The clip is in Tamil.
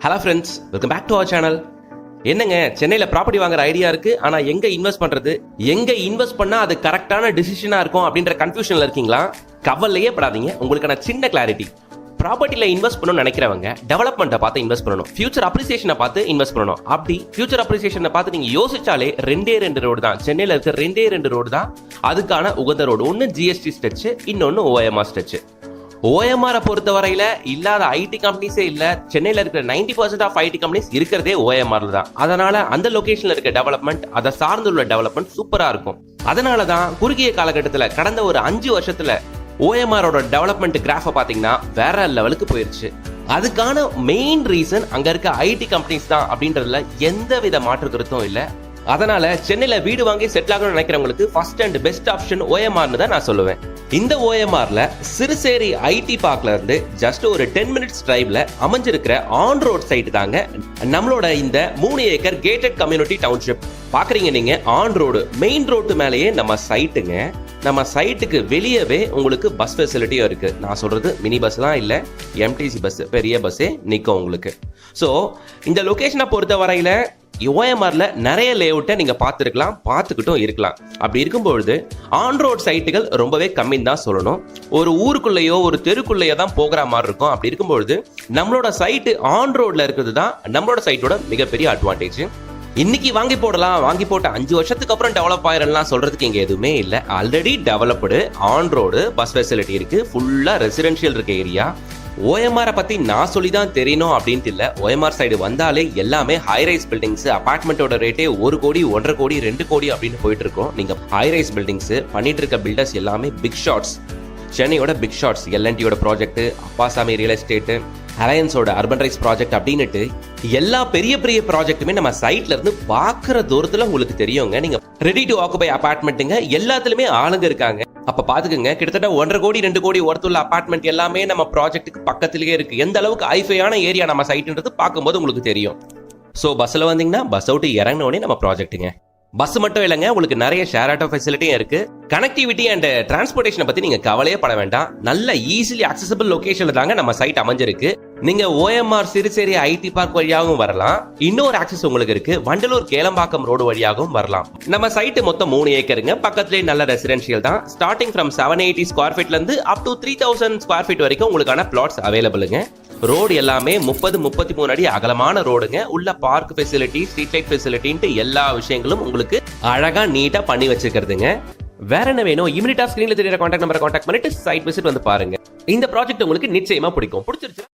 Hello friends, welcome back to our channel. என்னங்க, சென்னையில் ப்ராப்பர்ட்டி வாங்குற ஐடியா இருக்கு, ஆனா எங்க இன்வெஸ்ட் பண்றது, எங்க இன்வெஸ்ட் பண்ணா அது கரெக்டான டிசிஷனா இருக்கும் அப்படின்ற கன்ஃபியூஷன்ல இருக்கீங்களா? கவலையே படாதீங்க, உங்களுக்கான சின்ன கிளாரிட்டி. ப்ராப்பர்ட்டில இன்வெஸ்ட் பண்ணணும்னு நினைக்கிறவங்க டெவலப்மெண்ட்டை பார்த்து இன்வெஸ்ட் பண்ணணும், ஃபியூச்சர் அப்ரிசியேஷனை பார்த்து இன்வெஸ்ட் பண்ணணும். அப்படி ஃபியூச்சர் அப்ரிசியேஷனை பார்த்து நீங்க யோசிச்சாலே ரெண்டு ரோடு தான், சென்னையில் இருக்க ரெண்டு ரோடு தான் அதுக்கான உகந்த ரோடு. ஒன்னு ஜிஎஸ்டி ஸ்ட்ரெச், இன்னொன்னு ஓஎம்ஆர் ஸ்ட்ரெச். ஓஎம்ஆர் பொறுத்த வரையில இல்லாத ஐடி கம்பெனிஸே இல்ல. சென்னையில இருக்கிற 90% ஆஃப் ஐடி கம்பெனிஸ் இருக்கிறதே ஓஎம்ஆர்ல தான். அதனால அந்த லொகேஷன்ல இருக்க டெவலப்மெண்ட், அதை சார்ந்துள்ள டெவலப்மெண்ட் சூப்பரா இருக்கும். அதனாலதான் குறுகிய காலகட்டத்தில் கடந்த ஒரு 5 வருஷத்துல ஓஎம்ஆரோட டெவலப்மெண்ட் கிராஃபை பாத்தீங்கன்னா வேற லெவலுக்கு போயிருச்சு. அதுக்கான மெயின் ரீசன் அங்க இருக்க ஐடி கம்பெனிஸ் தான் அப்படின்றதுல எந்த வித மாற்று கருத்தும் இல்ல. அதனால சென்னையில வீடு வாங்கி செட்டில் ஆகணும்னு நினைக்கிறவங்களுக்கு ஃபர்ஸ்ட் அண்ட் பெஸ்ட் ஆப்ஷன் ஓஎம்ஆர்னு தான் நான் சொல்லுவேன். இந்த ஓஎம்ஆர்ல சிறுசேரி ஐடி பார்க்ல இருந்து ஜஸ்ட் ஒரு 10 மினிட்ஸ் டிரைவ்ல அமைஞ்சிருக்கிற ஆன் ரோட் சைட் தாங்க நம்மளோட இந்த 3 ஏக்கர் கேட்டட் கம்யூனிட்டி டவுன்ஷிப். பாக்குறீங்க நீங்க, ஆன் ரோடு, மெயின் ரோட்டு மேலேயே நம்ம சைட்டுங்க. நம்ம சைட்டுக்கு வெளியவே உங்களுக்கு பஸ் ஃபெசிலிட்டியும் இருக்கு. நான் சொல்றது மினி பஸ் தான் இல்ல, எம்டிசி பஸ், பெரிய பஸ்ஸே நிற்கும் உங்களுக்கு. ஸோ இந்த லொகேஷனை பொறுத்த வரையில ஓஎம்ஆர்ல நிறைய லேஅவுட்டை நீங்க பார்த்துக்கிட்டும் இருக்கலாம். அப்படி இருக்கும்பொழுது ஆன் ரோட் சைட்டுகள் ரொம்பவே கம்மின்னு தான் சொல்லணும். ஒரு ஊருக்குள்ளேயோ ஒரு தெருக்குள்ளேயோ தான் போகிற மாதிரி இருக்கும். அப்படி இருக்கும்பொழுது நம்மளோட சைட்டு ஆன் ரோட்ல இருக்கிறது தான் நம்மளோட சைட்டோட மிகப்பெரிய அட்வான்டேஜ். இன்னைக்கு வாங்கி போட்ட 5 வருஷத்துக்கு அப்புறம் டெவலப் ஆயிரலாம் சொல்றதுக்கு இங்க எதுவுமே இல்லை. Already developed on road, bus facility இருக்கு, ஃபுல்லா ரெசிடென்ஷியல் இருக்க ஏரியா. ஓஎம்ஆரை பத்தி நான் சொல்லி தான் தெரியணும் அப்படின்ட்டு இல்லை. ஓஎம்ஆர் சைடு வந்தாலே எல்லாமே ஹைரைஸ் பில்டிங்ஸ், அபார்ட்மெண்ட்டோட ரேட்டே 1 கோடி, 1.5 கோடி, 2 கோடி அப்படின்னு போயிட்டு இருக்கோம். நீங்க ஹைரைஸ் பில்டிங்ஸ் பண்ணிட்டு இருக்க பில்டர்ஸ் எல்லாமே பிக் ஷாட்ஸ். சென்னையோட பிக் ஷாட்ஸ், எல்என்டியோட ப்ராஜெக்ட், அப்பாசாமி ரியல் எஸ்டேட், அலையன்ஸோட அர்பன் ரைஸ் ப்ராஜெக்ட் அப்படின்னுட்டு எல்லா பெரிய ப்ராஜெக்ட்டுமே நம்ம சைட்ல இருந்து பாக்குற தூரத்துல உங்களுக்கு தெரியுங்க. நீங்க ரெடி டு ஆக்குபை அபார்ட்மெண்ட்டுங்க, எல்லாத்துலயுமே ஆளுங்க இருக்காங்க. அப்ப பாத்துக்கங்க, கிட்டத்தட்ட 1.5 கோடி, 2 கோடி ஒருத்துள்ள அபார்ட்மெண்ட் எல்லாமே நம்ம ப்ராஜெக்ட்டுக்கு பக்கத்திலேயே இருக்கு. எந்த அளவுக்கு ஹைஃபையான ஏரியா நம்ம சைட்ன்றது பார்க்கும்போது உங்களுக்கு தெரியும். ஸோ பஸ்ல வந்தீங்கன்னா பஸ் அவுட் இறங்கினோடனே நம்ம ப்ராஜெக்ட்டுங்க. பஸ் மட்டும் இல்லைங்க, உங்களுக்கு நிறைய ஷேர் ஆட்டோ ஃபெசிலிட்டியும் இருக்கு. கனெக்டிவிட்டி அண்ட் டிரான்ஸ்போர்டேஷனை பத்தி நீங்க கவலையே பட வேண்டாம். நல்ல ஈஸிலி அக்சசபிள் லொகேஷன்ல தாங்க நம்ம சைட் அமைஞ்சிருக்கு. நீங்க ஓஎம்ஆர் சிறுசேரி ஐடி பார்க் வழியாகவும் வரலாம். இன்னொரு ஆக்சஸ் உங்களுக்கு இருக்கு, வண்டலூர் கேளம்பாக்கம் ரோடு வழியாகவும் வரலாம். நம்ம சைட் மொத்தம் 3 ஏக்கருங்க. பக்கத்திலே நல்ல ரெசிடென்ஷியல் தான். ஸ்டார்டிங் ஃப்ரம் 780 ஸ்கொயர் ஃபீட்ல இருந்து அப் டு 3000 ஸ்கொயர் ஃபீட் வரைக்கும் உங்களுக்கான பிளாட்ஸ் அவைலபிளுங்க. ரோடு எல்லாமே 30-33 அடி அகலமான ரோடுங்க. உள்ள பார்க் ஃபெசிலிட்டி, ஸ்ட்ரீட் லைட் ஃபெசிலிட்டின்ட்டு எல்லா விஷயங்களும் உங்களுக்கு அழகா நீட்டா பண்ணி வச்சிருக்கிறதுங்க. வேற என்ன வேணும்? இமிடியேட்டா ஸ்கிரீன்ல தெரியற கான்டாக்ட் நம்பரை கான்டாக்ட் பண்ணிட்டு சைட் விசிட் வந்து பாருங்க. இந்த ப்ராஜெக்ட் உங்களுக்கு நிச்சயமா பிடிச்சிருச்சு.